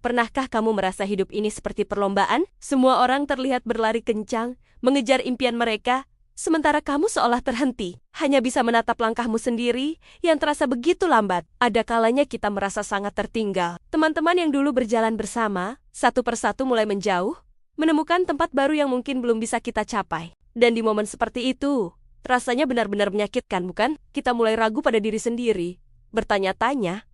Pernahkah kamu merasa hidup ini seperti perlombaan? Semua orang terlihat berlari kencang, mengejar impian mereka, sementara kamu seolah terhenti, hanya bisa menatap langkahmu sendiri yang terasa begitu lambat. Ada kalanya kita merasa sangat tertinggal. Teman-teman yang dulu berjalan bersama, satu persatu mulai menjauh, menemukan tempat baru yang mungkin belum bisa kita capai. Dan di momen seperti itu, rasanya benar-benar menyakitkan, bukan? Kita mulai ragu pada diri sendiri, bertanya-tanya,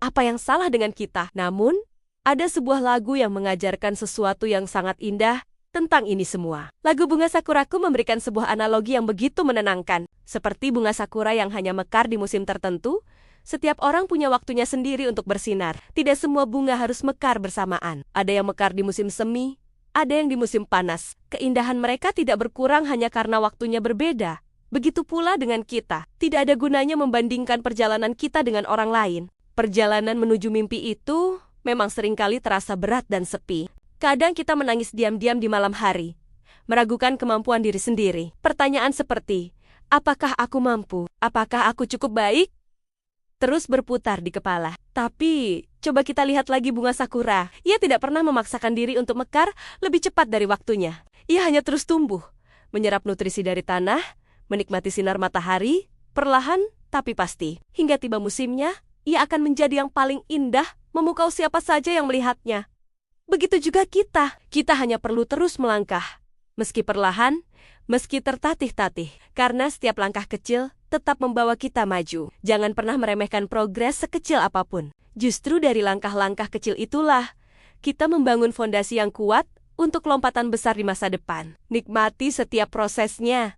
apa yang salah dengan kita? Namun, ada sebuah lagu yang mengajarkan sesuatu yang sangat indah tentang ini semua. Lagu Bunga Sakuraku memberikan sebuah analogi yang begitu menenangkan. Seperti bunga sakura yang hanya mekar di musim tertentu, setiap orang punya waktunya sendiri untuk bersinar. Tidak semua bunga harus mekar bersamaan. Ada yang mekar di musim semi, ada yang di musim panas. Keindahan mereka tidak berkurang hanya karena waktunya berbeda. Begitu pula dengan kita. Tidak ada gunanya membandingkan perjalanan kita dengan orang lain. Perjalanan menuju mimpi itu memang seringkali terasa berat dan sepi. Kadang kita menangis diam-diam di malam hari, meragukan kemampuan diri sendiri. Pertanyaan seperti, apakah aku mampu? Apakah aku cukup baik? Terus berputar di kepala. Tapi, coba kita lihat lagi bunga sakura. Ia tidak pernah memaksakan diri untuk mekar lebih cepat dari waktunya. Ia hanya terus tumbuh, menyerap nutrisi dari tanah, menikmati sinar matahari, perlahan tapi pasti. Hingga tiba musimnya, ia akan menjadi yang paling indah, memukau siapa saja yang melihatnya. Begitu juga kita. Kita hanya perlu terus melangkah. Meski perlahan, meski tertatih-tatih. Karena setiap langkah kecil tetap membawa kita maju. Jangan pernah meremehkan progres sekecil apapun. Justru dari langkah-langkah kecil itulah, kita membangun fondasi yang kuat untuk lompatan besar di masa depan. Nikmati setiap prosesnya.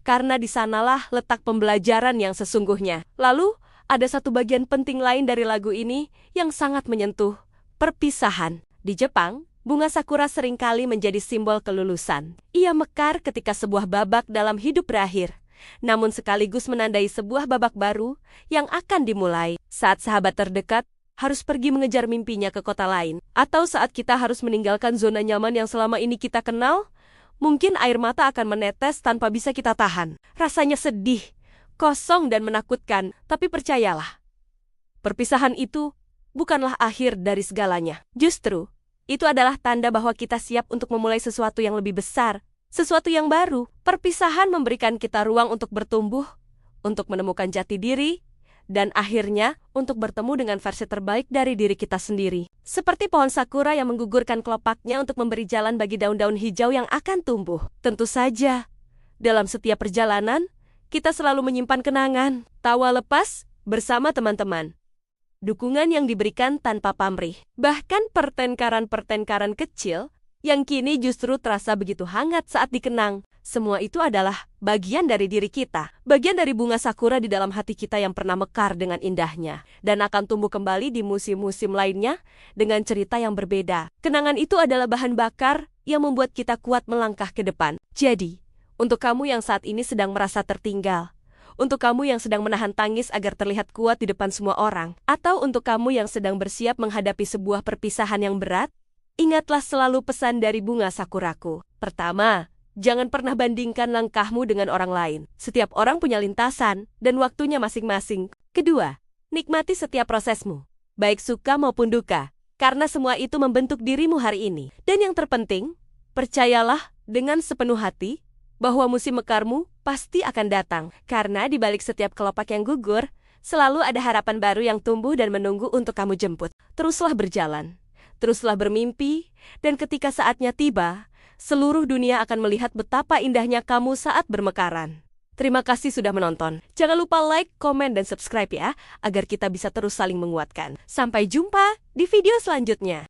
Karena di sanalah letak pembelajaran yang sesungguhnya. Lalu, ada satu bagian penting lain dari lagu ini yang sangat menyentuh, perpisahan. Di Jepang, bunga sakura seringkali menjadi simbol kelulusan. Ia mekar ketika sebuah babak dalam hidup berakhir, namun sekaligus menandai sebuah babak baru yang akan dimulai. Saat sahabat terdekat harus pergi mengejar mimpinya ke kota lain, atau saat kita harus meninggalkan zona nyaman yang selama ini kita kenal, mungkin air mata akan menetes tanpa bisa kita tahan. Rasanya sedih, kosong dan menakutkan, tapi percayalah, perpisahan itu bukanlah akhir dari segalanya. Justru, itu adalah tanda bahwa kita siap untuk memulai sesuatu yang lebih besar, sesuatu yang baru. Perpisahan memberikan kita ruang untuk bertumbuh, untuk menemukan jati diri, dan akhirnya untuk bertemu dengan versi terbaik dari diri kita sendiri. Seperti pohon sakura yang menggugurkan kelopaknya untuk memberi jalan bagi daun-daun hijau yang akan tumbuh. Tentu saja, dalam setiap perjalanan, kita selalu menyimpan kenangan, tawa lepas bersama teman-teman. Dukungan yang diberikan tanpa pamrih. Bahkan pertengkaran-pertengkaran kecil yang kini justru terasa begitu hangat saat dikenang. Semua itu adalah bagian dari diri kita. Bagian dari bunga sakura di dalam hati kita yang pernah mekar dengan indahnya. Dan akan tumbuh kembali di musim-musim lainnya dengan cerita yang berbeda. Kenangan itu adalah bahan bakar yang membuat kita kuat melangkah ke depan. Jadi, untuk kamu yang saat ini sedang merasa tertinggal, untuk kamu yang sedang menahan tangis agar terlihat kuat di depan semua orang, atau untuk kamu yang sedang bersiap menghadapi sebuah perpisahan yang berat, ingatlah selalu pesan dari bunga sakuraku. Pertama, jangan pernah bandingkan langkahmu dengan orang lain. Setiap orang punya lintasan dan waktunya masing-masing. Kedua, nikmati setiap prosesmu, baik suka maupun duka, karena semua itu membentuk dirimu hari ini. Dan yang terpenting, percayalah dengan sepenuh hati bahwa musim mekarmu pasti akan datang. Karena di balik setiap kelopak yang gugur, selalu ada harapan baru yang tumbuh dan menunggu untuk kamu jemput. Teruslah berjalan, teruslah bermimpi, dan ketika saatnya tiba, seluruh dunia akan melihat betapa indahnya kamu saat bermekaran. Terima kasih sudah menonton. Jangan lupa like, komen, dan subscribe ya, agar kita bisa terus saling menguatkan. Sampai jumpa di video selanjutnya.